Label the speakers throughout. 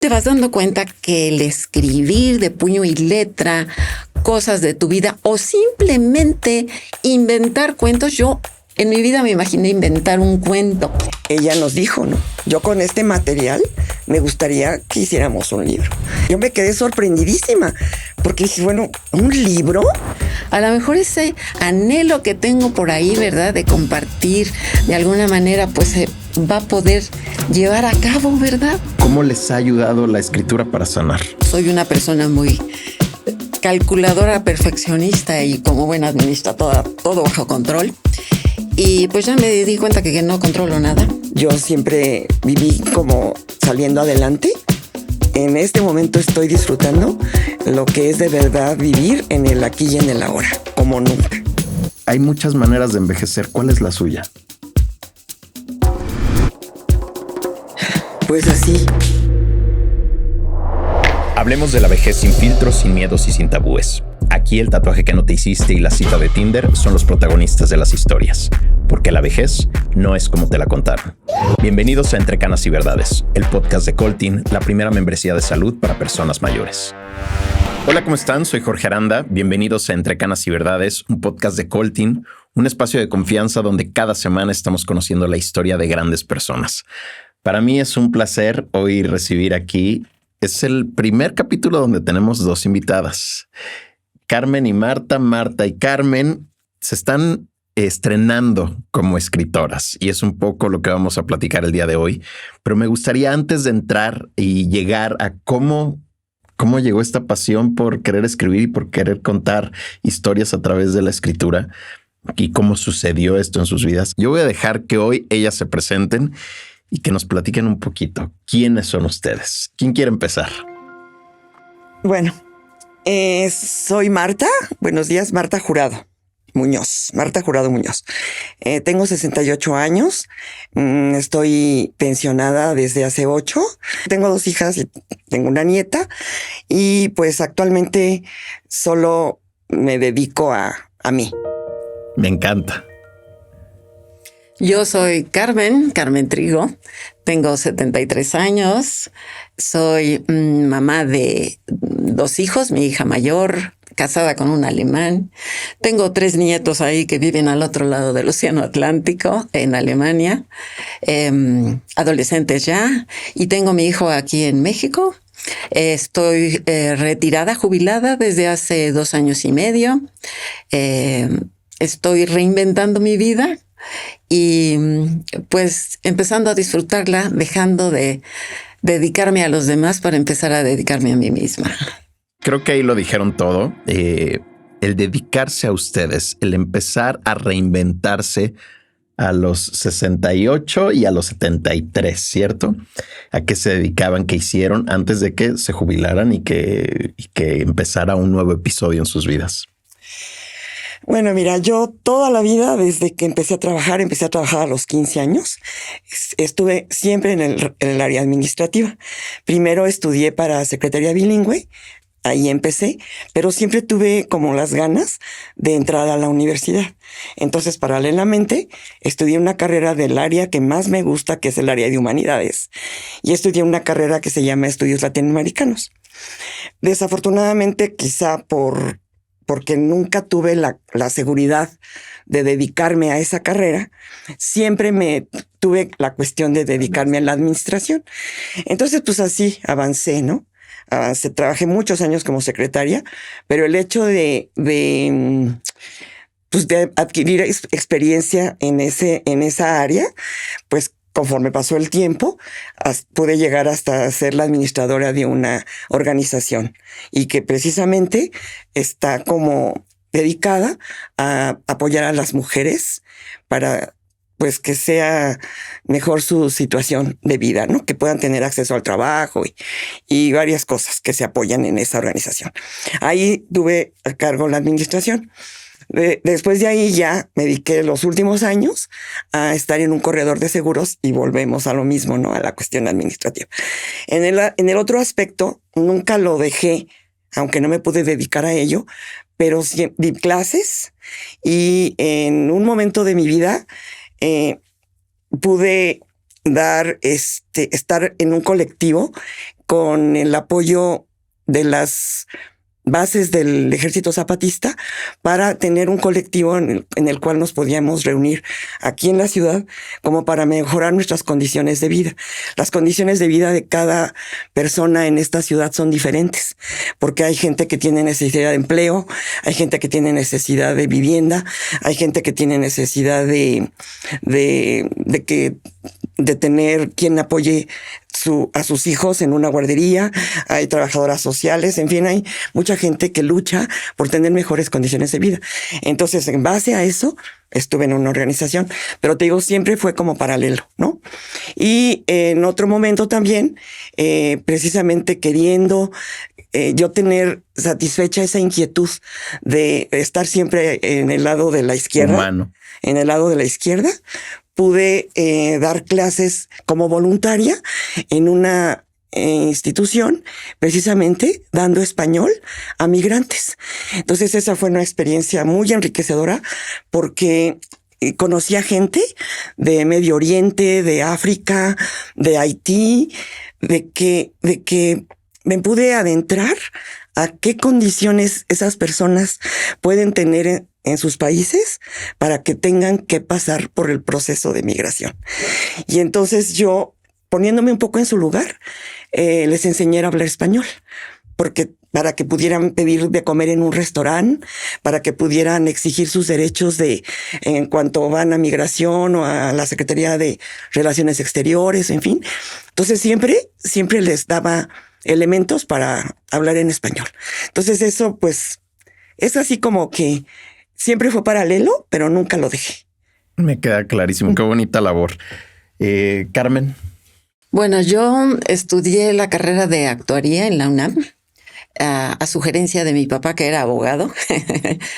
Speaker 1: te vas dando cuenta que el escribir de puño y letra cosas de tu vida o simplemente inventar cuentos. Yo en mi vida me imaginé inventar un cuento.
Speaker 2: Ella nos dijo, ¿no? Yo con este material me gustaría que hiciéramos un libro. Yo me quedé sorprendidísima porque dije, bueno, ¿un libro?
Speaker 1: A lo mejor ese anhelo que tengo por ahí, ¿verdad? De compartir de alguna manera, pues se va a poder llevar a cabo, ¿verdad?
Speaker 3: ¿Cómo les ha ayudado la escritura para sanar?
Speaker 1: Soy una persona muy calculadora, perfeccionista y como buena administra todo bajo control. Y pues ya me di cuenta que no controlo nada.
Speaker 2: Yo siempre viví como saliendo adelante. En este momento estoy disfrutando lo que es de verdad vivir en el aquí y en el ahora, como nunca.
Speaker 3: Hay muchas maneras de envejecer. ¿Cuál es la suya?
Speaker 2: Pues así.
Speaker 4: Hablemos de la vejez sin filtros, sin miedos y sin tabúes. Aquí el tatuaje que no te hiciste y la cita de Tinder son los protagonistas de las historias, porque la vejez no es como te la contaron. Bienvenidos a Entre Canas y Verdades, el podcast de Coltin, la primera membresía de salud para personas mayores. Hola, ¿cómo están? Soy Jorge Aranda. Bienvenidos a Entre Canas y Verdades, un podcast de Coltin, un espacio de confianza donde cada semana estamos conociendo la historia de grandes personas. Para mí es un placer hoy recibir aquí. Es el primer capítulo donde tenemos dos invitadas. Carmen y Marta. Marta y Carmen se están estrenando como escritoras y es un poco lo que vamos a platicar el día de hoy. Pero me gustaría, antes de entrar y llegar a cómo llegó esta pasión por querer escribir y por querer contar historias a través de la escritura y cómo sucedió esto en sus vidas, yo voy a dejar que hoy ellas se presenten y que nos platiquen un poquito. ¿Quiénes son ustedes? ¿Quién quiere empezar?
Speaker 2: Bueno, soy Marta. Buenos días, Marta Jurado Muñoz. Marta Jurado Muñoz. Tengo 68 años. Estoy pensionada desde hace 8. Tengo 2 hijas y tengo una nieta. Y pues actualmente solo me dedico a mí.
Speaker 3: Me encanta.
Speaker 1: Yo soy Carmen Trigo, tengo 73 años, soy mamá de 2 hijos, mi hija mayor, casada con un alemán. Tengo 3 nietos ahí que viven al otro lado del Océano Atlántico, en Alemania, adolescentes ya, y tengo mi hijo aquí en México. Estoy retirada, jubilada desde hace 2 años y medio. Estoy reinventando mi vida. Y pues empezando a disfrutarla, dejando de dedicarme a los demás para empezar a dedicarme a mí misma.
Speaker 3: Creo que ahí lo dijeron todo. El dedicarse a ustedes, el empezar a reinventarse a los 68 y a los 73, ¿cierto? ¿A qué se dedicaban, qué hicieron antes de que se jubilaran y que empezara un nuevo episodio en sus vidas?
Speaker 2: Bueno, mira, yo toda la vida, desde que empecé a trabajar a los 15 años, estuve siempre en el área administrativa. Primero estudié para secretaría bilingüe, ahí empecé, pero siempre tuve como las ganas de entrar a la universidad. Entonces, paralelamente, estudié una carrera del área que más me gusta, que es el área de humanidades, y estudié una carrera que se llama Estudios Latinoamericanos. Desafortunadamente, quizá porque nunca tuve la seguridad de dedicarme a esa carrera, siempre me tuve la cuestión de dedicarme a la administración. Entonces, pues así avancé, ¿no? Trabajé muchos años como secretaria, pero el hecho de adquirir experiencia en esa área, pues conforme pasó el tiempo, pude llegar hasta ser la administradora de una organización y que precisamente está como dedicada a apoyar a las mujeres para pues que sea mejor su situación de vida, ¿no? Que puedan tener acceso al trabajo y varias cosas que se apoyan en esa organización. Ahí tuve a cargo la administración. Después de ahí ya me dediqué los últimos años a estar en un corredor de seguros y volvemos a lo mismo, ¿no? A la cuestión administrativa. En el otro aspecto, nunca lo dejé, aunque no me pude dedicar a ello, pero sí di clases y en un momento de mi vida pude estar en un colectivo con el apoyo de las bases del Ejército Zapatista para tener un colectivo en el cual nos podíamos reunir aquí en la ciudad como para mejorar nuestras condiciones de vida. Las condiciones de vida de cada persona en esta ciudad son diferentes, porque hay gente que tiene necesidad de empleo, hay gente que tiene necesidad de vivienda, hay gente que tiene necesidad de tener quien apoye a sus hijos en una guardería, hay trabajadoras sociales, en fin, hay mucha gente que lucha por tener mejores condiciones de vida. Entonces, en base a eso, estuve en una organización, pero te digo, siempre fue como paralelo, ¿no? Y en otro momento también, precisamente queriendo yo tener satisfecha esa inquietud de estar siempre en el lado de la izquierda,
Speaker 3: humano,
Speaker 2: en el lado de la izquierda, pude dar clases como voluntaria en una institución, precisamente dando español a migrantes. Entonces esa fue una experiencia muy enriquecedora porque conocí a gente de Medio Oriente, de África, de Haití, de que me pude adentrar a qué condiciones esas personas pueden tener en sus países para que tengan que pasar por el proceso de migración. Y entonces yo, poniéndome un poco en su lugar, les enseñé a hablar español, porque para que pudieran pedir de comer en un restaurante, para que pudieran exigir sus derechos en cuanto van a migración o a la Secretaría de Relaciones Exteriores, en fin. Entonces siempre les daba elementos para hablar en español. Entonces eso, pues, es así como que siempre fue paralelo, pero nunca lo dejé.
Speaker 3: Me queda clarísimo. Qué bonita labor. Carmen.
Speaker 1: Bueno, yo estudié la carrera de actuaría en la UNAM. A sugerencia de mi papá, que era abogado.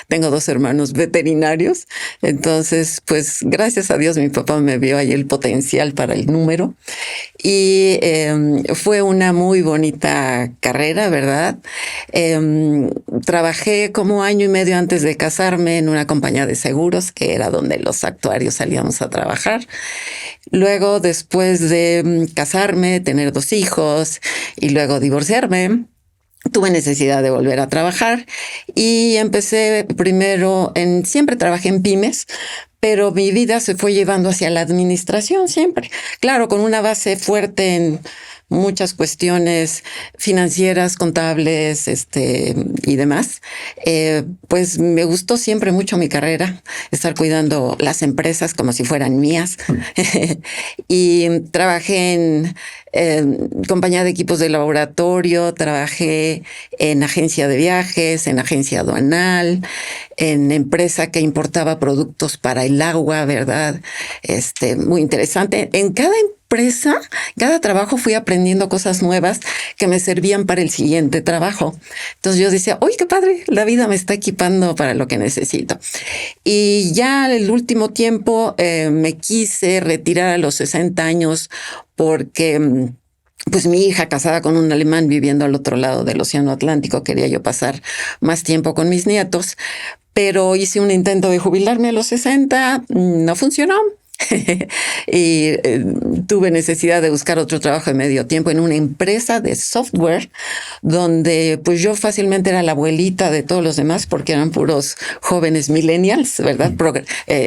Speaker 1: Tengo 2 hermanos veterinarios. Entonces, pues gracias a Dios mi papá me vio ahí el potencial para el número. Y fue una muy bonita carrera, ¿verdad? Trabajé como año y medio antes de casarme en una compañía de seguros, que era donde los actuarios salíamos a trabajar. Luego, después de casarme, tener 2 hijos y luego divorciarme, tuve necesidad de volver a trabajar y empecé primero siempre trabajé en pymes, pero mi vida se fue llevando hacia la administración siempre. Claro, con una base fuerte en muchas cuestiones financieras, contables, y demás. Pues me gustó siempre mucho mi carrera, estar cuidando las empresas como si fueran mías. Y trabajé en compañía de equipos de laboratorio, trabajé en agencia de viajes, en agencia aduanal, en empresa que importaba productos para el agua, ¿verdad? Muy interesante. En cada empresa, cada trabajo fui aprendiendo cosas nuevas que me servían para el siguiente trabajo. Entonces yo decía, ¡uy, qué padre! La vida me está equipando para lo que necesito. Y ya el último tiempo me quise retirar a los 60 años porque pues mi hija, casada con un alemán viviendo al otro lado del Océano Atlántico, quería yo pasar más tiempo con mis nietos, pero hice un intento de jubilarme a los 60, no funcionó. Y tuve necesidad de buscar otro trabajo de medio tiempo en una empresa de software donde pues yo fácilmente era la abuelita de todos los demás porque eran puros jóvenes millennials, ¿verdad?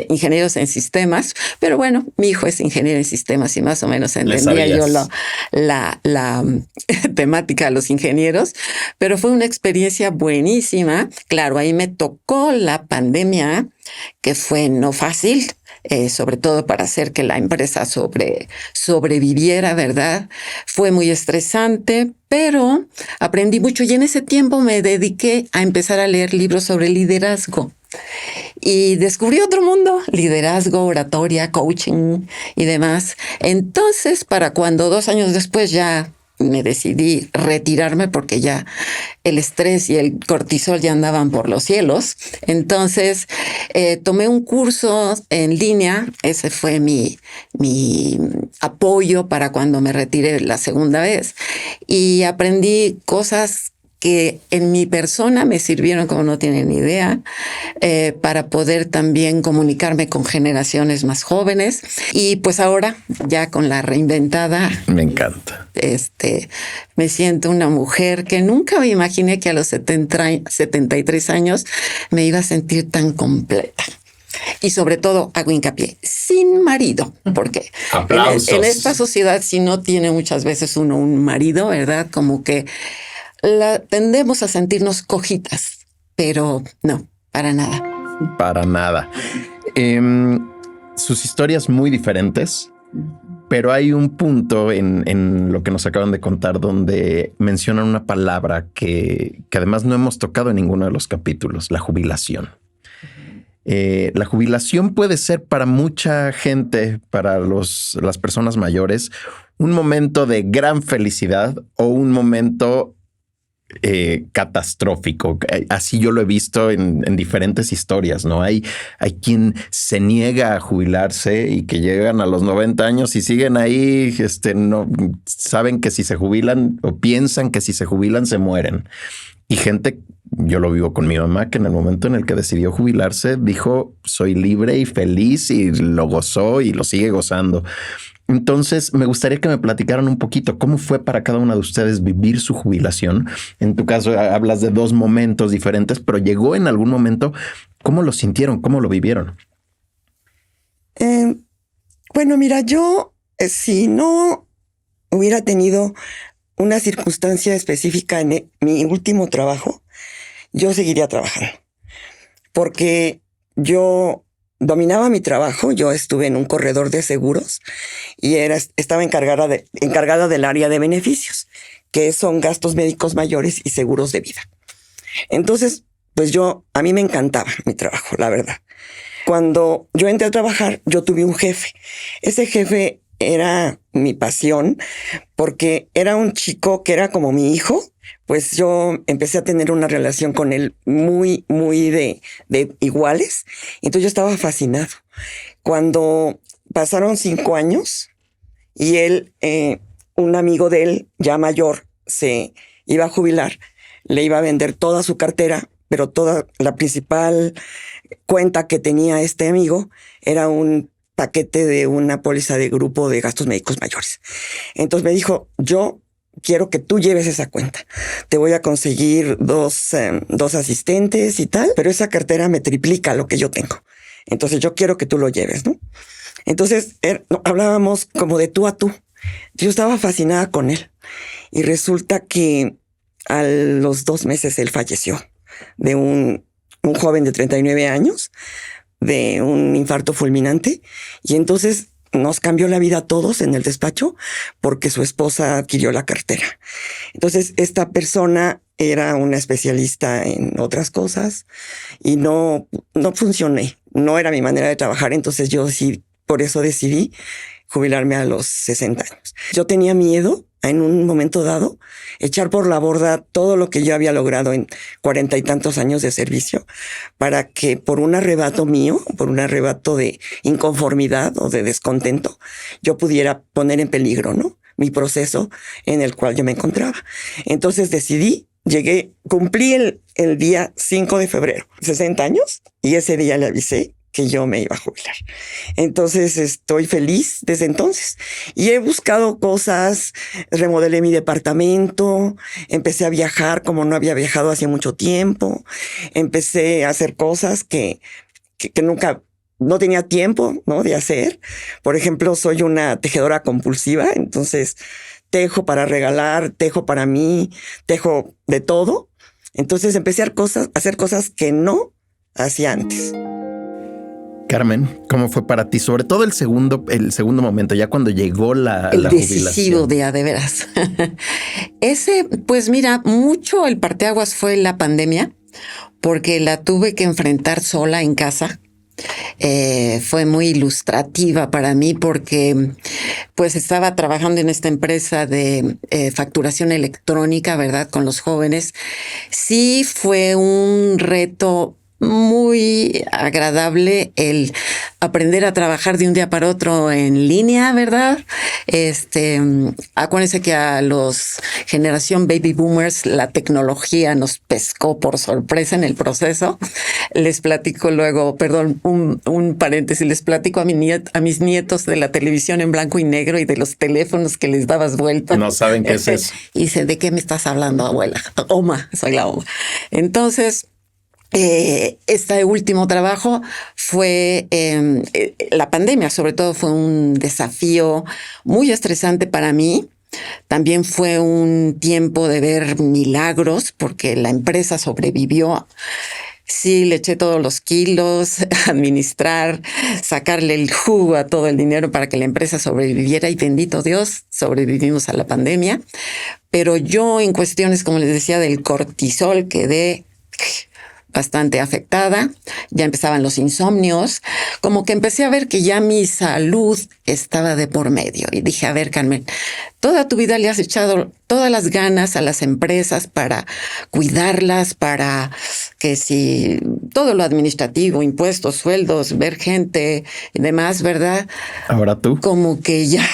Speaker 1: Ingenieros en sistemas. Pero bueno, mi hijo es ingeniero en sistemas y más o menos entendía yo la temática de los ingenieros. Pero fue una experiencia buenísima. Claro, ahí me tocó la pandemia, que fue no fácil. Sobre todo para hacer que la empresa sobreviviera, ¿verdad? Fue muy estresante, pero aprendí mucho y en ese tiempo me dediqué a empezar a leer libros sobre liderazgo. Y descubrí otro mundo, liderazgo, oratoria, coaching y demás. Entonces, para cuando 2 años después ya me decidí retirarme porque ya el estrés y el cortisol ya andaban por los cielos. Entonces tomé un curso en línea. Ese fue mi apoyo para cuando me retiré la segunda vez. Y aprendí cosas que en mi persona me sirvieron, como no tienen idea, para poder también comunicarme con generaciones más jóvenes. Y pues ahora, ya con la reinventada,
Speaker 3: Me encanta.
Speaker 1: Me siento una mujer que nunca me imaginé que a los 73 años me iba a sentir tan completa. Y sobre todo, hago hincapié, sin marido, porque en esta sociedad, si no tiene muchas veces uno un marido, ¿verdad? Como que tendemos a sentirnos cojitas, pero no, para nada.
Speaker 3: Para nada. Sus historias muy diferentes, pero hay un punto en lo que nos acaban de contar donde mencionan una palabra que además no hemos tocado en ninguno de los capítulos, la jubilación. La jubilación puede ser para mucha gente, para las personas mayores, un momento de gran felicidad o un momento catastrófico. Así yo lo he visto en diferentes historias, ¿no? Hay quien se niega a jubilarse y que llegan a los 90 años y siguen ahí, no saben que si se jubilan o piensan que si se jubilan se mueren. Y gente, yo lo vivo con mi mamá, que en el momento en el que decidió jubilarse dijo soy libre y feliz y lo gozó y lo sigue gozando. Entonces me gustaría que me platicaran un poquito cómo fue para cada una de ustedes vivir su jubilación. En tu caso hablas de 2 momentos diferentes, pero llegó en algún momento. ¿Cómo lo sintieron? ¿Cómo lo vivieron?
Speaker 2: Bueno, mira, yo si no hubiera tenido una circunstancia específica en mi último trabajo, yo seguiría trabajando. Porque yo dominaba mi trabajo, yo estuve en un corredor de seguros y estaba encargada del área de beneficios, que son gastos médicos mayores y seguros de vida. Entonces, pues a mí me encantaba mi trabajo, la verdad. Cuando yo entré a trabajar, yo tuve un jefe. Ese jefe era mi pasión porque era un chico que era como mi hijo. Pues yo empecé a tener una relación con él muy, muy de iguales. Entonces yo estaba fascinado. Cuando pasaron 5 años y él, un amigo de él ya mayor, se iba a jubilar, le iba a vender toda su cartera, pero toda la principal cuenta que tenía este amigo era un paquete de una póliza de grupo de gastos médicos mayores. Entonces me dijo, yo quiero que tú lleves esa cuenta. Te voy a conseguir dos asistentes y tal, pero esa cartera me triplica lo que yo tengo. Entonces yo quiero que tú lo lleves, ¿no? Entonces hablábamos como de tú a tú. Yo estaba fascinada con él y resulta que a los 2 meses él falleció de un joven de 39 años, de un infarto fulminante. Y entonces nos cambió la vida a todos en el despacho porque su esposa adquirió la cartera. Entonces esta persona era una especialista en otras cosas y no funcioné. No era mi manera de trabajar. Entonces yo sí, por eso decidí jubilarme a los 60 años. Yo tenía miedo en un momento dado echar por la borda todo lo que yo había logrado en 40 y tantos años de servicio para que por un arrebato mío, por un arrebato de inconformidad o de descontento, yo pudiera poner en peligro, ¿no?, mi proceso en el cual yo me encontraba. Entonces decidí, cumplí el día 5 de febrero, 60 años, y ese día le avisé que yo me iba a jubilar. Entonces estoy feliz desde entonces y he buscado cosas, remodelé mi departamento, empecé a viajar como no había viajado hace mucho tiempo, empecé a hacer cosas que nunca, no tenía tiempo, ¿no?, de hacer. Por ejemplo, soy una tejedora compulsiva, entonces tejo para regalar, tejo para mí, tejo de todo. Entonces empecé a hacer cosas que no hacía antes.
Speaker 3: Carmen, ¿cómo fue para ti? Sobre todo el segundo momento, ya cuando llegó la
Speaker 1: decisivo
Speaker 3: jubilación.
Speaker 1: de veras. Ese, pues mira, mucho el parteaguas fue la pandemia, porque la tuve que enfrentar sola en casa. Fue muy ilustrativa para mí porque pues estaba trabajando en esta empresa de facturación electrónica, ¿verdad?, con los jóvenes. Sí fue un reto muy agradable el aprender a trabajar de un día para otro en línea, ¿verdad? Acuérdense que a los generación baby boomers la tecnología nos pescó por sorpresa en el proceso. Les platico luego, perdón, un paréntesis, les platico a mis nietos de la televisión en blanco y negro y de los teléfonos que les dabas vuelta.
Speaker 3: No saben qué es eso.
Speaker 1: Y dice, ¿de qué me estás hablando, abuela? Oma, soy la Oma. Entonces, este último trabajo fue la pandemia, sobre todo fue un desafío muy estresante para mí. También fue un tiempo de ver milagros porque la empresa sobrevivió. Sí, le eché todos los kilos, administrar, sacarle el jugo a todo el dinero para que la empresa sobreviviera y bendito Dios, sobrevivimos a la pandemia. Pero yo en cuestiones, como les decía, del cortisol quedé bastante afectada, ya empezaban los insomnios, como que empecé a ver que ya mi salud estaba de por medio y dije, a ver, Carmen, toda tu vida le has echado todas las ganas a las empresas para cuidarlas, para que si todo lo administrativo, impuestos, sueldos, ver gente y demás, ¿verdad?
Speaker 3: Ahora tú.
Speaker 1: Como que ya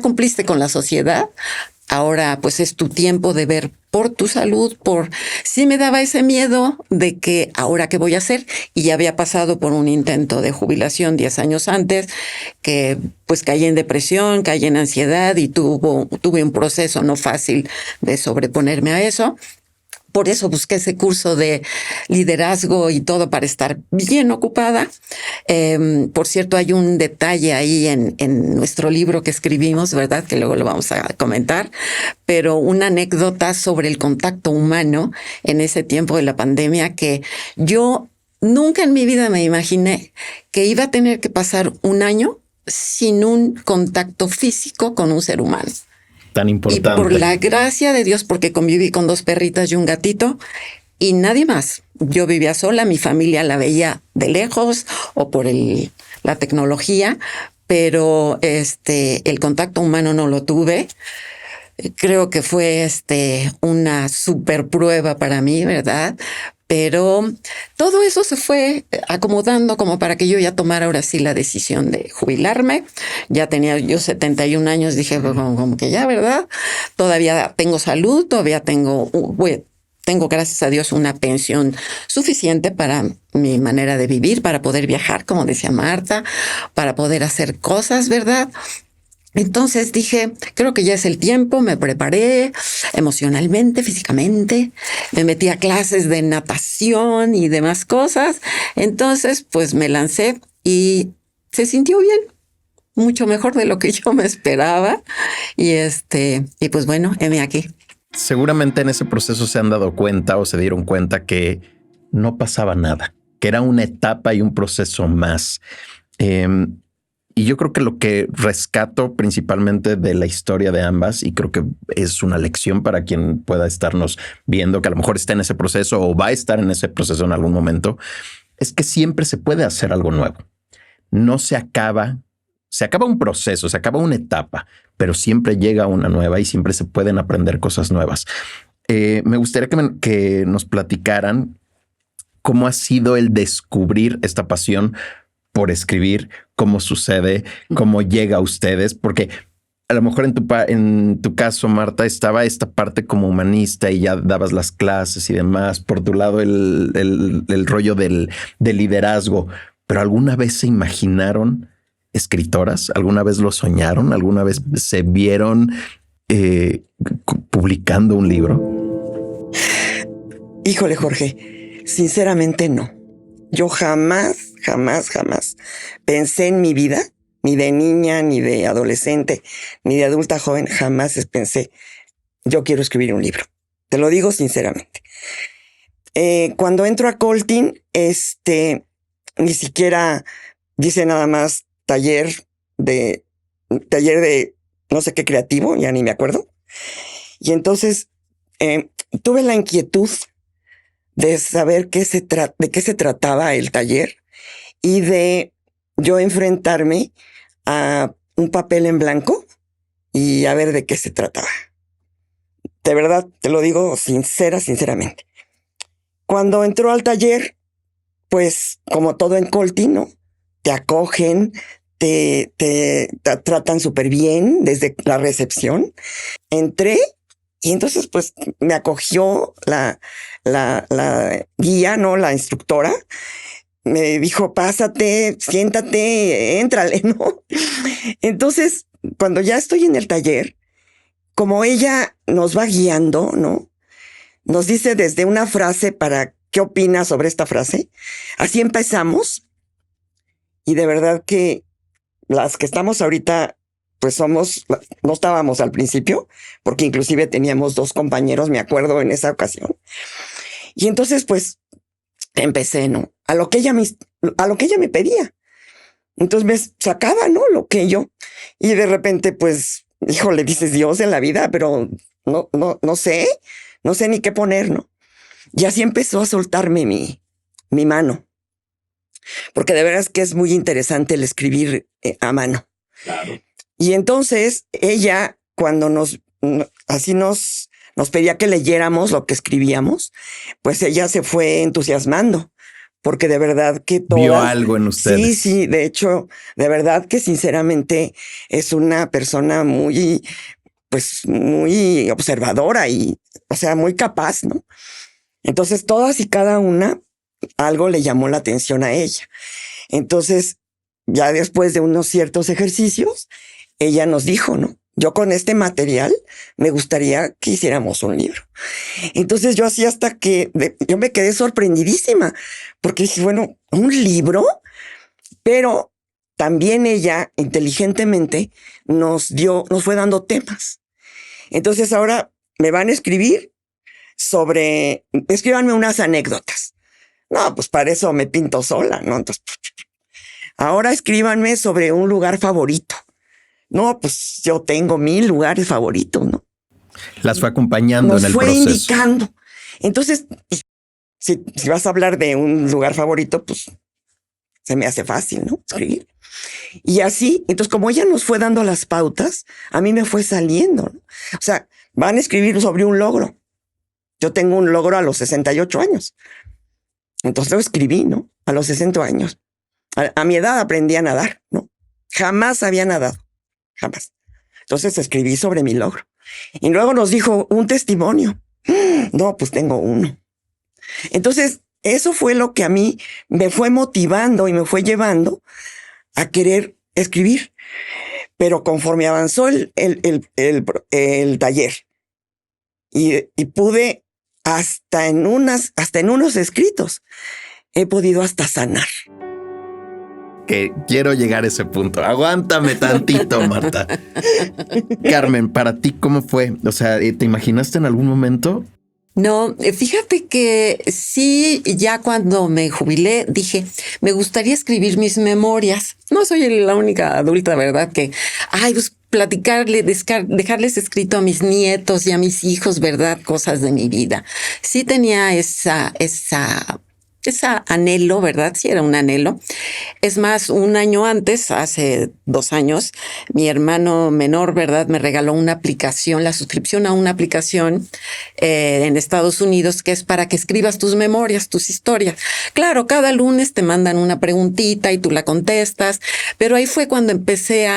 Speaker 1: cumpliste con la sociedad. Ahora, pues es tu tiempo de ver por tu salud, sí me daba ese miedo de que ahora qué voy a hacer. Y ya había pasado por un intento de jubilación 10 años antes, que pues caí en depresión, caí en ansiedad y tuve un proceso no fácil de sobreponerme a eso. Por eso busqué ese curso de liderazgo y todo para estar bien ocupada. Por cierto, hay un detalle ahí en nuestro libro que escribimos, ¿verdad? Que luego lo vamos a comentar, pero una anécdota sobre el contacto humano en ese tiempo de la pandemia que yo nunca en mi vida me imaginé que iba a tener que pasar un año sin un contacto físico con un ser humano.
Speaker 3: Tan importante.
Speaker 1: Y por la gracia de Dios, porque conviví con 2 perritas y un gatito y nadie más. Yo vivía sola, mi familia la veía de lejos o por la tecnología, pero el contacto humano no lo tuve. Creo que fue una super prueba para mí, ¿verdad? Pero todo eso se fue acomodando como para que yo ya tomara ahora sí la decisión de jubilarme. Ya tenía yo 71 años, dije como que ya, ¿verdad? Todavía tengo salud, todavía tengo, gracias a Dios, una pensión suficiente para mi manera de vivir, para poder viajar, como decía Marta, para poder hacer cosas, ¿verdad? Entonces dije, creo que ya es el tiempo, me preparé emocionalmente, físicamente, me metí a clases de natación y demás cosas. Entonces, pues me lancé y se sintió bien, mucho mejor de lo que yo me esperaba. Y pues bueno, heme aquí.
Speaker 3: Seguramente en ese proceso se han dado cuenta o se dieron cuenta que no pasaba nada, que era una etapa y un proceso más. Y yo creo que lo que rescato principalmente de la historia de ambas, y creo que es una lección para quien pueda estarnos viendo, que a lo mejor está en ese proceso o va a estar en ese proceso en algún momento, es que siempre se puede hacer algo nuevo. No se acaba un proceso, se acaba una etapa, pero siempre llega una nueva y siempre se pueden aprender cosas nuevas. Me gustaría que nos platicaran cómo ha sido el descubrir esta pasión por escribir, cómo sucede, cómo llega a ustedes, porque a lo mejor en tu caso, Marta, estaba esta parte como humanista y ya dabas las clases y demás. Por tu lado, el rollo del liderazgo. Pero ¿alguna vez se imaginaron escritoras? ¿Alguna vez lo soñaron? ¿Alguna vez se vieron publicando un libro?
Speaker 2: Híjole, Jorge, sinceramente no. Yo jamás pensé en mi vida, ni de niña, ni de adolescente, ni de adulta joven, jamás pensé, yo quiero escribir un libro. Te lo digo sinceramente. Cuando entro a Coltin, ni siquiera dice nada más taller de no sé qué creativo, ya ni me acuerdo. Y entonces tuve la inquietud de saber de qué se trataba el taller y de yo enfrentarme a un papel en blanco y a ver de qué se trataba. De verdad, te lo digo sinceramente. Cuando entró al taller, pues como todo en Colti, ¿no? Te acogen, te tratan súper bien desde la recepción. Entré y entonces pues me acogió la guía, ¿no? La instructora. Me dijo, pásate, siéntate, éntrale, ¿no? Entonces, cuando ya estoy en el taller, como ella nos va guiando, ¿no? Nos dice desde una frase para qué opina sobre esta frase. Así empezamos. Y de verdad que las que estamos ahorita, pues no estábamos al principio, porque inclusive teníamos 2 compañeros, me acuerdo, en esa ocasión. Y entonces, pues, empecé, ¿no? A lo que ella me pedía. Entonces me sacaba, ¿no? Lo que yo. Y de repente, pues, híjole, dices Dios en la vida, pero no sé ni qué poner, ¿no? Y así empezó a soltarme mi mano. Porque de veras que es muy interesante el escribir a mano.
Speaker 3: Claro.
Speaker 2: Y entonces ella, cuando nos pedía que leyéramos lo que escribíamos, pues ella se fue entusiasmando, porque de verdad que
Speaker 3: vio algo en ustedes.
Speaker 2: Sí, de hecho, de verdad que sinceramente es una persona muy observadora y, o sea, muy capaz, ¿no? Entonces todas y cada una algo le llamó la atención a ella. Entonces, ya después de unos ciertos ejercicios, ella nos dijo, ¿no? Yo con este material me gustaría que hiciéramos un libro. Entonces yo así hasta que yo me quedé sorprendidísima, porque dije, bueno, ¿un libro? Pero también ella inteligentemente nos fue dando temas. Entonces ahora me van a escríbanme unas anécdotas. No, pues para eso me pinto sola, ¿no? Entonces, ahora escríbanme sobre un lugar favorito. No, pues yo tengo 1000 lugares favoritos, ¿no?
Speaker 3: Las fue acompañando
Speaker 2: Nos
Speaker 3: en el
Speaker 2: fue
Speaker 3: proceso.
Speaker 2: indicando. Entonces, si vas a hablar de un lugar favorito, pues se me hace fácil, ¿no? Escribir. Y así, entonces como ella nos fue dando las pautas, a mí me fue saliendo, ¿no? O sea, van a escribir sobre un logro. Yo tengo un logro a los 68 años. Entonces lo escribí, ¿no? A los 60 años. A mi edad aprendí a nadar, ¿no? Jamás había nadado. Jamás. Entonces escribí sobre mi logro. Y luego nos dijo un testimonio. No, pues tengo uno. Entonces, eso fue lo que a mí me fue motivando y me fue llevando a querer escribir. Pero conforme avanzó el taller y pude hasta en unos escritos, he podido hasta sanar.
Speaker 3: Que quiero llegar a ese punto. Aguántame tantito, Marta. Carmen, para ti, ¿cómo fue? O sea, ¿te imaginaste en algún momento?
Speaker 1: No, fíjate que sí, ya cuando me jubilé dije, me gustaría escribir mis memorias. No soy la única adulta, ¿verdad? Que, pues platicarle, dejarles escrito a mis nietos y a mis hijos, ¿verdad? Cosas de mi vida. Sí tenía esa anhelo, ¿verdad? Sí era un anhelo. Es más, un año antes, hace 2 años, mi hermano menor, ¿verdad? Me regaló una aplicación, la suscripción a una aplicación en Estados Unidos que es para que escribas tus memorias, tus historias. Claro, cada lunes te mandan una preguntita y tú la contestas, pero ahí fue cuando empecé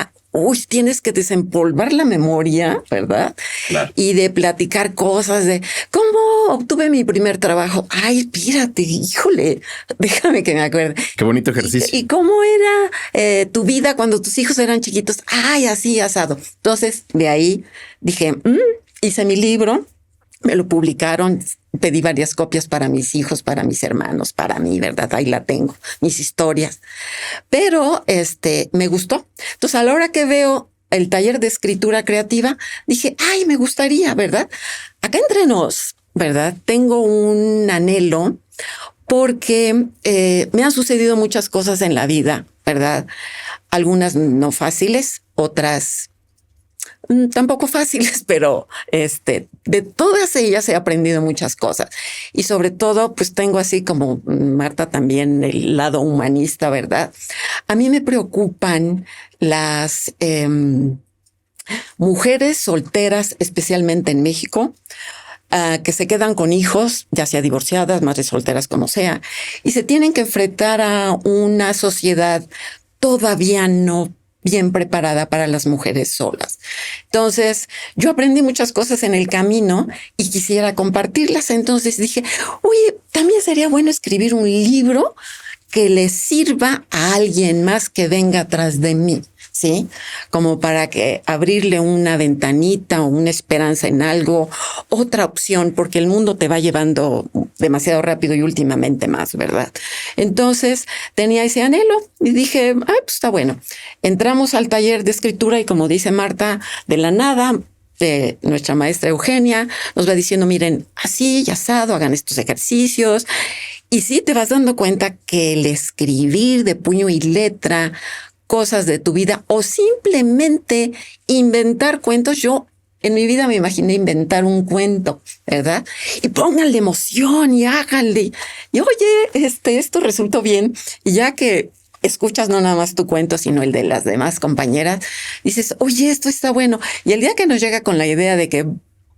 Speaker 1: tienes que desempolvar la memoria, ¿verdad?
Speaker 3: Claro.
Speaker 1: Y de platicar cosas de cómo obtuve mi primer trabajo. Espérate, híjole, déjame que me acuerde.
Speaker 3: Qué bonito ejercicio.
Speaker 1: ¿Y cómo era tu vida cuando tus hijos eran chiquitos? Así, asado. Entonces, de ahí dije, hice mi libro, me lo publicaron, pedí varias copias para mis hijos, para mis hermanos, para mí, ¿verdad? Ahí la tengo, mis historias. Pero me gustó. Entonces, a la hora que veo el taller de escritura creativa, dije, me gustaría, ¿verdad? Acá entre nos, ¿verdad? Tengo un anhelo porque me han sucedido muchas cosas en la vida, ¿verdad? Algunas no fáciles, otras tampoco fáciles, pero de todas ellas he aprendido muchas cosas. Y sobre todo, pues tengo así como Marta también el lado humanista, ¿verdad? A mí me preocupan las mujeres solteras, especialmente en México, que se quedan con hijos, ya sea divorciadas, madres solteras, como sea, y se tienen que enfrentar a una sociedad todavía no bien preparada para las mujeres solas. Entonces, yo aprendí muchas cosas en el camino y quisiera compartirlas. Entonces dije, oye, también sería bueno escribir un libro que le sirva a alguien más que venga atrás de mí, ¿sí? Como para que abrirle una ventanita o una esperanza en algo, otra opción, porque el mundo te va llevando demasiado rápido y últimamente más, ¿verdad? Entonces tenía ese anhelo y dije, ay, pues está bueno. Entramos al taller de escritura y, como dice Marta, de la nada, nuestra maestra Eugenia nos va diciendo, miren, así y asado, hagan estos ejercicios. Y sí te vas dando cuenta que el escribir de puño y letra cosas de tu vida o simplemente inventar cuentos, yo en mi vida me imaginé inventar un cuento, ¿verdad? Y pónganle emoción y háganle. Y oye, esto resultó bien. Y ya que escuchas no nada más tu cuento, sino el de las demás compañeras, dices, oye, esto está bueno. Y el día que nos llega con la idea de que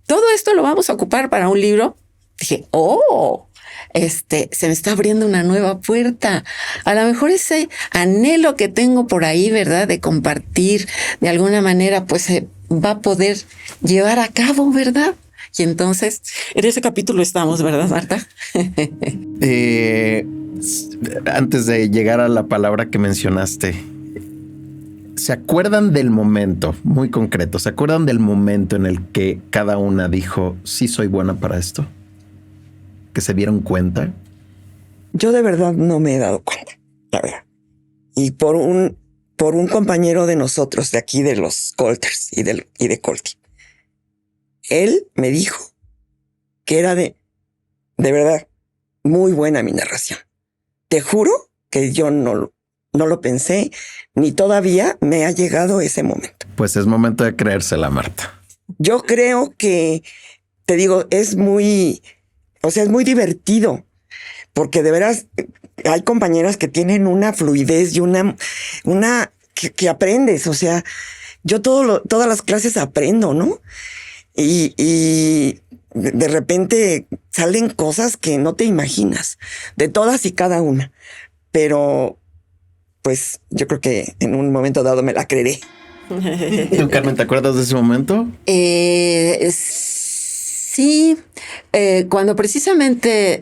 Speaker 1: todo esto lo vamos a ocupar para un libro, dije, se me está abriendo una nueva puerta. A lo mejor ese anhelo que tengo por ahí, ¿verdad? De compartir de alguna manera, pues se va a poder llevar a cabo, ¿verdad? Y entonces, en ese capítulo estamos, ¿verdad, Marta?
Speaker 3: Antes de llegar a la palabra que mencionaste, ¿se acuerdan del momento muy concreto? ¿Se acuerdan del momento en el que cada una dijo, sí soy buena para esto? ¿Que se dieron cuenta?
Speaker 2: Yo de verdad no me he dado cuenta, la verdad. Y por un compañero de nosotros, de aquí, de los Colters y de Colty, él me dijo que era de verdad muy buena mi narración. Te juro que yo no lo pensé, ni todavía me ha llegado ese momento.
Speaker 3: Pues es momento de creérsela, Marta.
Speaker 2: Yo creo que, te digo, es muy divertido, porque de veras hay compañeras que tienen una fluidez y una que aprendes. O sea, yo todas las clases aprendo, ¿no? Y de repente salen cosas que no te imaginas, de todas y cada una. Pero pues yo creo que en un momento dado me la creeré.
Speaker 3: ¿Tú, Carmen, te acuerdas de ese momento?
Speaker 1: Sí, cuando precisamente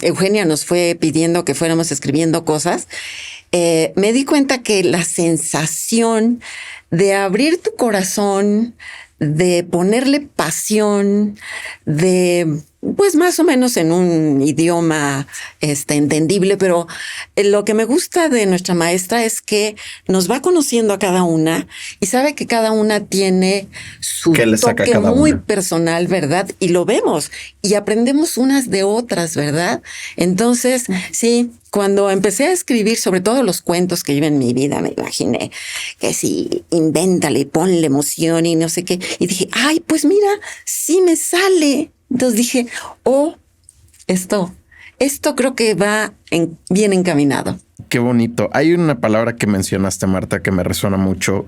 Speaker 1: Eugenia nos fue pidiendo que fuéramos escribiendo cosas, me di cuenta que la sensación de abrir tu corazón, de ponerle pasión, de pues más o menos en un idioma entendible, pero lo que me gusta de nuestra maestra es que nos va conociendo a cada una y sabe que cada una tiene su toque muy personal, ¿verdad? Y lo vemos y aprendemos unas de otras, ¿verdad? Entonces, sí, cuando empecé a escribir, sobre todo los cuentos que iba en mi vida, me imaginé que sí, invéntale, ponle emoción y no sé qué. Y dije, ay, pues mira, sí me sale. Entonces dije, esto creo que va bien encaminado.
Speaker 3: Qué bonito. Hay una palabra que mencionaste, Marta, que me resuena mucho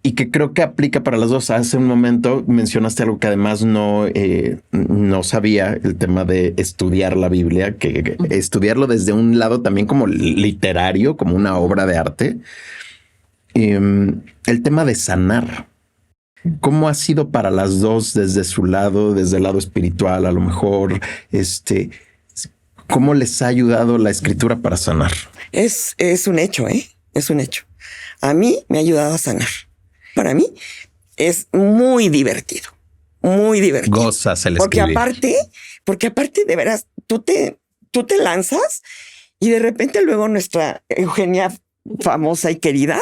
Speaker 3: y que creo que aplica para las dos. Hace un momento mencionaste algo que además no sabía, el tema de estudiar la Biblia, que estudiarlo desde un lado también como literario, como una obra de arte. El tema de sanar. ¿Cómo ha sido para las dos desde su lado, desde el lado espiritual, a lo mejor, cómo les ha ayudado la escritura para sanar?
Speaker 2: Es un hecho, es un hecho. A mí me ha ayudado a sanar. Para mí es muy divertido, muy divertido.
Speaker 3: Gozas el escribir.
Speaker 2: Porque aparte de veras, tú te lanzas y de repente luego nuestra Eugenia famosa y querida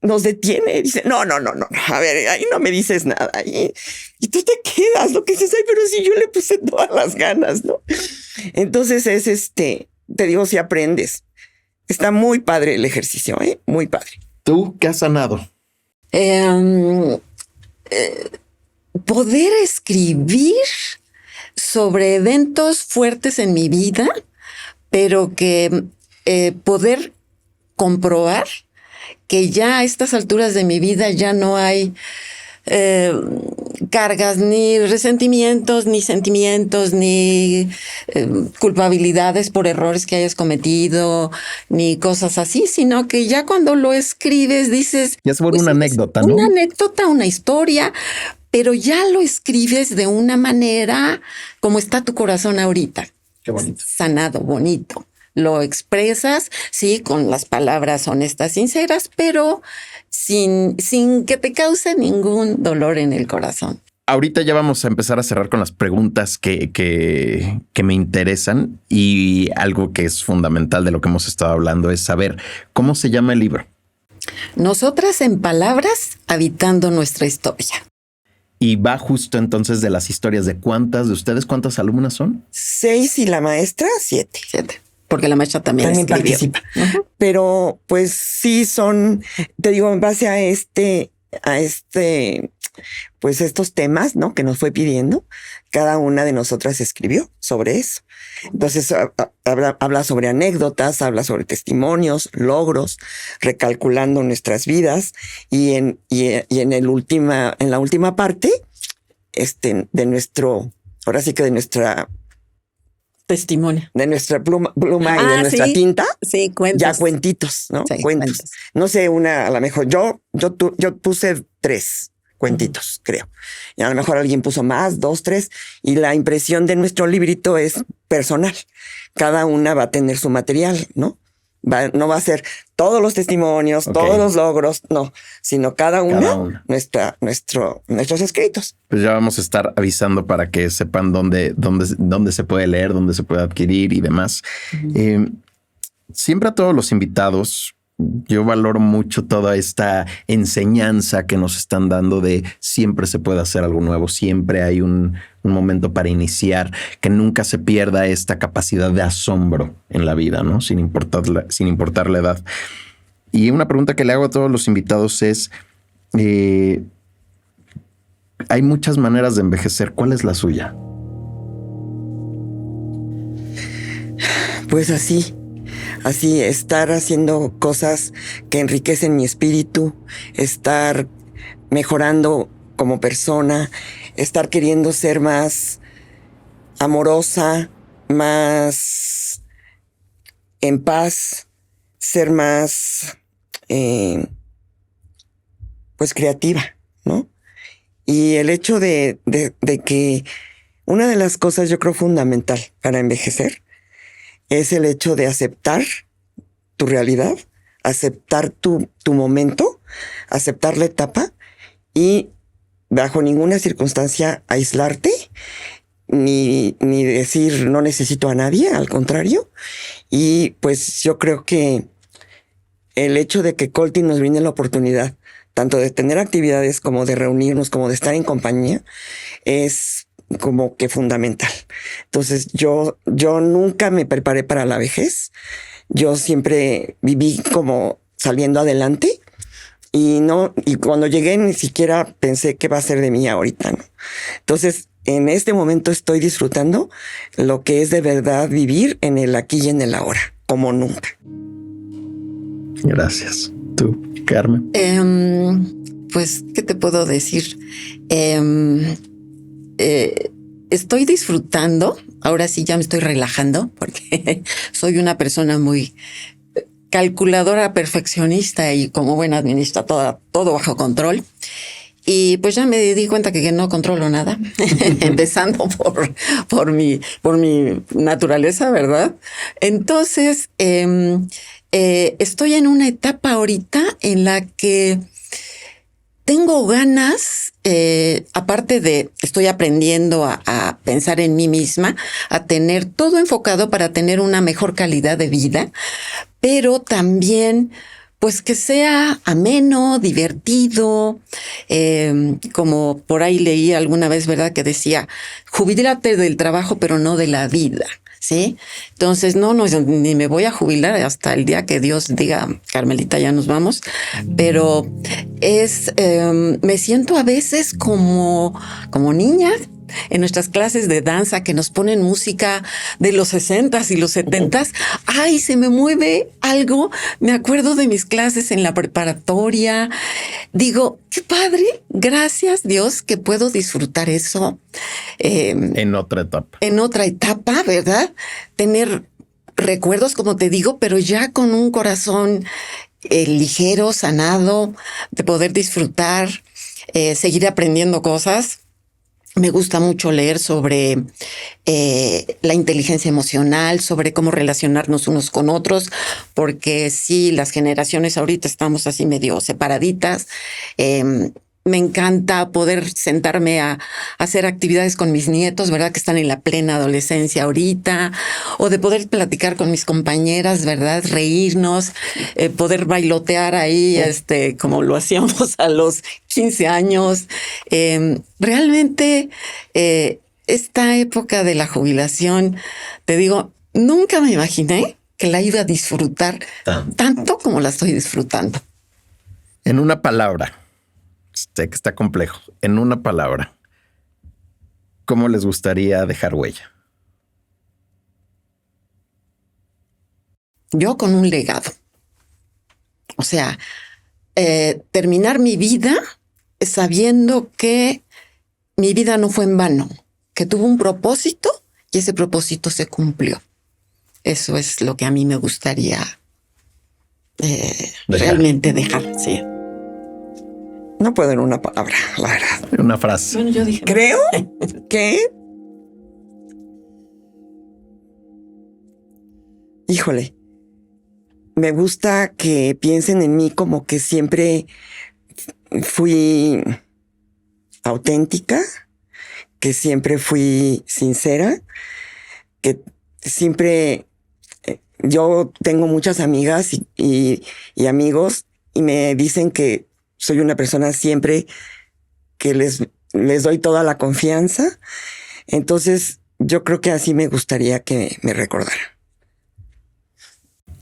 Speaker 2: nos detiene y dice, no, a ver, ahí no me dices nada. Y tú te quedas, lo que dices, ay, pero si yo le puse todas las ganas, ¿no? Entonces te digo, si aprendes. Está muy padre el ejercicio, muy padre.
Speaker 3: ¿Tú qué has sanado?
Speaker 1: Poder escribir sobre eventos fuertes en mi vida, pero que poder comprobar que ya a estas alturas de mi vida ya no hay cargas, ni resentimientos, ni sentimientos, ni culpabilidades por errores que hayas cometido, ni cosas así, sino que ya cuando lo escribes dices...
Speaker 3: Ya se vuelve una anécdota, ¿no?
Speaker 1: Una anécdota, una historia, pero ya lo escribes de una manera como está tu corazón ahorita.
Speaker 3: Qué bonito.
Speaker 1: Sanado, bonito. Lo expresas, sí, con las palabras honestas, sinceras, pero sin que te cause ningún dolor en el corazón.
Speaker 3: Ahorita ya vamos a empezar a cerrar con las preguntas que me interesan, y algo que es fundamental de lo que hemos estado hablando es saber cómo se llama el libro.
Speaker 1: Nosotras en palabras, habitando nuestra historia.
Speaker 3: Y va justo entonces de las historias de cuántas alumnas son.
Speaker 2: 6 y la maestra 7.
Speaker 1: 7. Porque la maestra también
Speaker 2: participa. Pero pues sí son, te digo, en base a pues estos temas, ¿no? Que nos fue pidiendo, cada una de nosotras escribió sobre eso. Entonces habla sobre anécdotas, habla sobre testimonios, logros, recalculando nuestras vidas, y en la última parte, de nuestro, ahora sí que de nuestra
Speaker 1: testimonio,
Speaker 2: de nuestra pluma y de nuestra tinta.
Speaker 1: Sí, cuentos.
Speaker 2: Ya cuentitos, ¿no?
Speaker 1: Sí,
Speaker 2: cuentos. No sé, a lo mejor yo puse 3 cuentitos, creo. Y a lo mejor alguien puso más, 2, 3. Y la impresión de nuestro librito es personal. Cada una va a tener su material, ¿no? No va a ser todos los testimonios, todos los logros, no, sino cada una. Nuestros escritos.
Speaker 3: Pues ya vamos a estar avisando para que sepan dónde se puede leer, dónde se puede adquirir y demás. Siempre a todos los invitados, yo valoro mucho toda esta enseñanza que nos están dando de siempre se puede hacer algo nuevo, siempre hay un momento para iniciar, que nunca se pierda esta capacidad de asombro en la vida, ¿no? Sin importar la edad. Y una pregunta que le hago a todos los invitados es, hay muchas maneras de envejecer, ¿cuál es la suya?
Speaker 2: Pues así, estar haciendo cosas que enriquecen mi espíritu, estar mejorando como persona, estar queriendo ser más amorosa, más en paz, ser más, pues creativa, ¿no? Y el hecho de que una de las cosas yo creo fundamental para envejecer es el hecho de aceptar tu realidad, aceptar tu momento, aceptar la etapa y bajo ninguna circunstancia aislarte, ni decir no necesito a nadie, al contrario. Y pues yo creo que el hecho de que Colty nos brinde la oportunidad tanto de tener actividades como de reunirnos, como de estar en compañía, es como que fundamental. Entonces yo nunca me preparé para la vejez. Yo siempre viví como saliendo adelante y cuando llegué ni siquiera pensé qué va a ser de mí ahorita, ¿no? Entonces en este momento estoy disfrutando lo que es de verdad vivir en el aquí y en el ahora, como nunca.
Speaker 3: Gracias. ¿Tú, Carmen?
Speaker 1: Pues, ¿qué te puedo decir? Estoy disfrutando. Ahora sí ya me estoy relajando porque soy una persona muy calculadora, perfeccionista y como buena administradora, todo bajo control. Y pues ya me di cuenta que no controlo nada, empezando por mi naturaleza, ¿verdad? Entonces, estoy en una etapa ahorita en la que tengo ganas, aparte de estoy aprendiendo a pensar en mí misma, a tener todo enfocado para tener una mejor calidad de vida, pero también pues que sea ameno, divertido, como por ahí leí alguna vez, ¿verdad? Que decía, jubílate del trabajo, pero no de la vida, ¿sí? Entonces, no, ni me voy a jubilar hasta el día que Dios diga, Carmelita, ya nos vamos, pero me siento a veces como niña en nuestras clases de danza que nos ponen música de los 60s y los 70s. Ay, se me mueve algo. Me acuerdo de mis clases en la preparatoria. Digo, qué padre. Gracias, Dios, que puedo disfrutar eso.
Speaker 3: En otra etapa.
Speaker 1: En otra etapa, ¿verdad? Tener recuerdos, como te digo, pero ya con un corazón ligero, sanado, de poder disfrutar, seguir aprendiendo cosas. Me gusta mucho leer sobre la inteligencia emocional, sobre cómo relacionarnos unos con otros, porque sí, las generaciones ahorita estamos así medio separaditas. Me encanta poder sentarme a hacer actividades con mis nietos, ¿verdad? Que están en la plena adolescencia ahorita, o de poder platicar con mis compañeras, ¿verdad? Reírnos, poder bailotear ahí, como lo hacíamos a los 15 años. Realmente, esta época de la jubilación, te digo, nunca me imaginé que la iba a disfrutar tanto como la estoy disfrutando.
Speaker 3: En una palabra. Que está complejo. En una palabra, ¿cómo les gustaría dejar huella?
Speaker 1: Yo con un legado. O sea, terminar mi vida sabiendo que mi vida no fue en vano, que tuvo un propósito y ese propósito se cumplió. Eso es lo que a mí me gustaría realmente dejar, sí.
Speaker 2: No puedo en una palabra, la verdad.
Speaker 3: En una frase.
Speaker 1: Bueno, yo dije...
Speaker 2: Creo que... Híjole, me gusta que piensen en mí como que siempre fui auténtica, que siempre fui sincera, que siempre... Yo tengo muchas amigas y amigos y me dicen que soy una persona siempre que les doy toda la confianza. Entonces, yo creo que así me gustaría que me recordaran.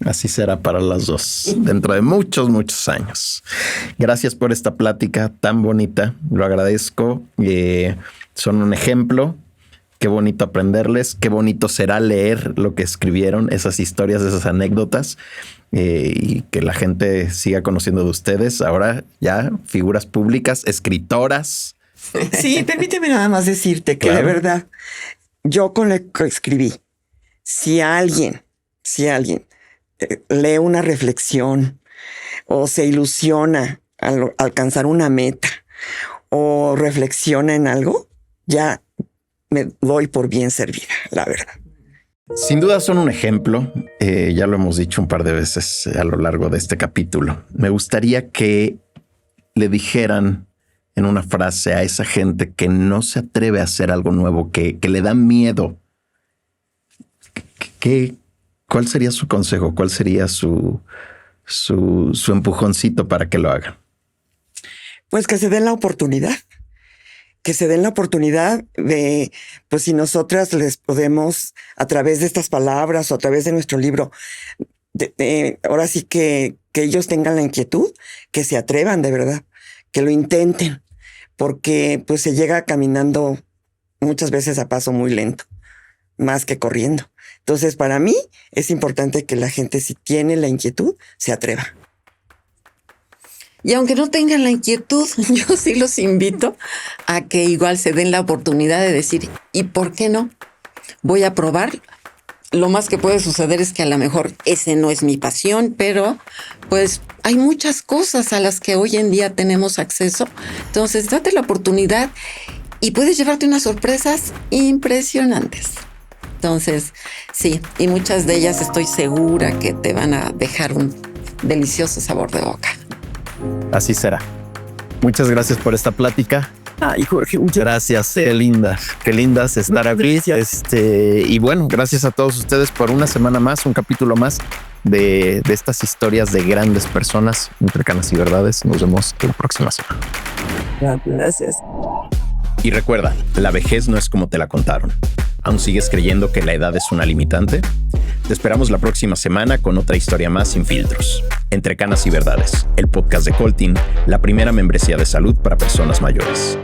Speaker 3: Así será para las dos dentro de muchos, muchos años. Gracias por esta plática tan bonita. Lo agradezco. Son un ejemplo. Qué bonito aprenderles. Qué bonito será leer lo que escribieron, esas historias, esas anécdotas. Y que la gente siga conociendo de ustedes. Ahora ya figuras públicas, escritoras.
Speaker 2: Sí, permíteme nada más decirte que de verdad, yo con lo que escribí, si alguien lee una reflexión o se ilusiona al alcanzar una meta o reflexiona en algo, ya me doy por bien servida, la verdad.
Speaker 3: Sin duda son un ejemplo. Ya lo hemos dicho un par de veces a lo largo de este capítulo. Me gustaría que le dijeran en una frase a esa gente que no se atreve a hacer algo nuevo, que le da miedo. ¿Cuál sería su consejo? ¿Cuál sería su empujoncito para que lo hagan?
Speaker 2: Pues que se den la oportunidad. Que se den la oportunidad de, pues si nosotras les podemos, a través de estas palabras o a través de nuestro libro, ahora sí que ellos tengan la inquietud, que se atrevan de verdad, que lo intenten, porque pues se llega caminando muchas veces a paso muy lento, más que corriendo. Entonces, para mí es importante que la gente, si tiene la inquietud, se atreva.
Speaker 1: Y aunque no tengan la inquietud, yo sí los invito a que igual se den la oportunidad de decir, ¿y por qué no? Voy a probar. Lo más que puede suceder es que a lo mejor ese no es mi pasión, pero pues hay muchas cosas a las que hoy en día tenemos acceso. Entonces, date la oportunidad y puedes llevarte unas sorpresas impresionantes. Entonces, sí, y muchas de ellas estoy segura que te van a dejar un delicioso sabor de boca.
Speaker 3: Así será. Muchas gracias por esta plática.
Speaker 5: Ay, Jorge, muchas
Speaker 3: gracias. Qué lindas estar aquí. Y bueno, gracias a todos ustedes por una semana más, un capítulo más de estas historias de grandes personas entre canas y verdades. Nos vemos la próxima semana.
Speaker 5: gracias.
Speaker 4: Y recuerda, la vejez no es como te la contaron. ¿Aún sigues creyendo que la edad es una limitante? Te esperamos la próxima semana con otra historia más sin filtros. Entre Canas y Verdades, el podcast de Coltin, la primera membresía de salud para personas mayores.